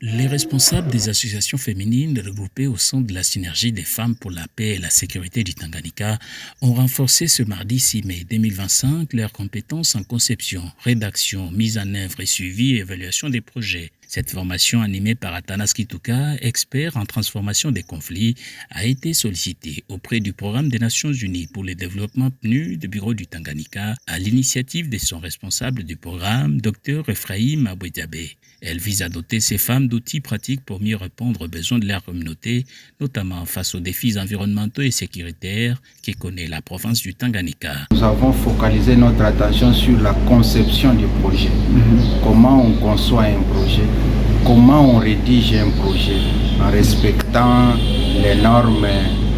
Les responsables des associations féminines regroupées au sein de la synergie des femmes pour la paix et la sécurité du Tanganyika ont renforcé ce mardi 6 mai 2025 leurs compétences en conception, rédaction, mise en œuvre et suivi et évaluation des projets. Cette formation animée par Atanas Kituka, expert en transformation des conflits, a été sollicitée auprès du Programme des Nations Unies pour le développement PNUD du Bureau du Tanganyika à l'initiative de son responsable du programme, Dr Ephraim Abouediabé. Elle vise à doter ces femmes d'outils pratiques pour mieux répondre aux besoins de leur communauté, notamment face aux défis environnementaux et sécuritaires que connaît la province du Tanganyika. Nous avons focalisé notre attention sur la conception du projet. Comment on conçoit un projet, comment on rédige un projet en respectant les normes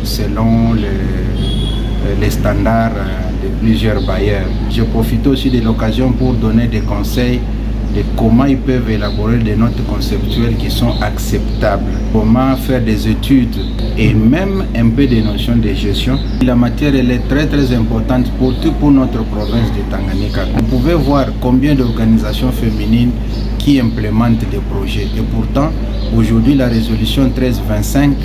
selon les standards de plusieurs bailleurs. Je profite aussi de l'occasion pour donner des conseils de comment ils peuvent élaborer des notes conceptuelles qui sont acceptables, comment faire des études et même un peu des notions de gestion. La matière elle est très importante pour notre province de Tanganyika. Vous pouvez voir combien d'organisations féminines qui implémentent des projets et pourtant aujourd'hui la résolution 1325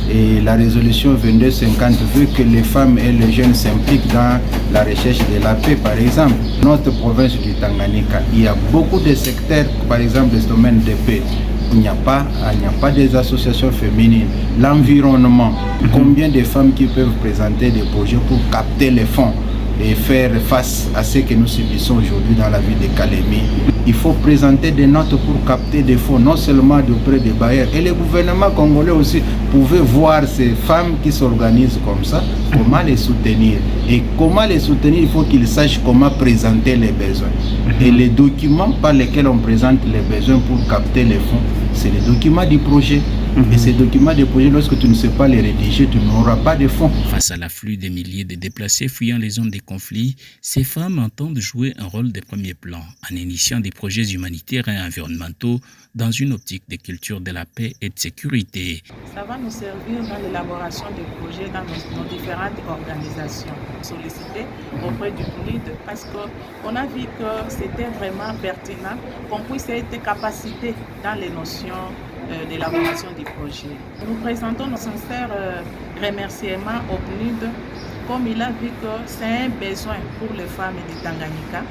et la résolution 2250 veut que les femmes et les jeunes s'impliquent dans la recherche de la paix. Par exemple, notre province du Tanganyika, il y a beaucoup de secteurs, par exemple, des domaines de paix. Il n'y a pas des associations féminines. L'environnement, combien de femmes qui peuvent présenter des projets pour capter les fonds et faire face à ce que nous subissons aujourd'hui dans la ville de Kalemi. Il faut présenter des notes pour capter des fonds, non seulement auprès des bailleurs. Et le gouvernement congolais aussi pouvait voir ces femmes qui s'organisent comme ça, comment les soutenir. Et comment les soutenir, il faut qu'ils sachent comment présenter les besoins. Et les documents par lesquels on présente les besoins pour capter les fonds, c'est les documents du projet. Et ces documents de projet, lorsque tu ne sais pas les rédiger, tu n'auras pas de fonds. Face à l'afflux des milliers de déplacés fuyant les zones des conflits, ces femmes entendent jouer un rôle de premier plan en initiant des projets humanitaires et environnementaux dans une optique de culture de la paix et de sécurité. Ça va nous servir dans l'élaboration des projets dans nos différentes organisations sollicitées auprès du PNUD parce qu'on a vu que c'était vraiment pertinent qu'on puisse être capacité dans les notions d'élaboration du projet. Nous présentons nos sincères remerciements au PNUD comme il a vu que c'est un besoin pour les femmes du Tanganyika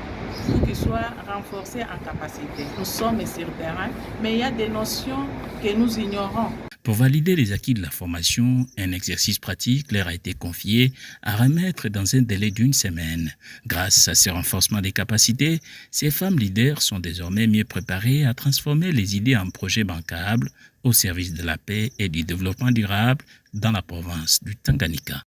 pour qu'ils soient renforcés en capacité. Nous sommes sur le terrain, mais il y a des notions que nous ignorons. Pour valider les acquis de la formation, un exercice pratique leur a été confié à remettre dans un délai d'une semaine. Grâce à ce renforcement des capacités, ces femmes leaders sont désormais mieux préparées à transformer les idées en projets bancables au service de la paix et du développement durable dans la province du Tanganyika.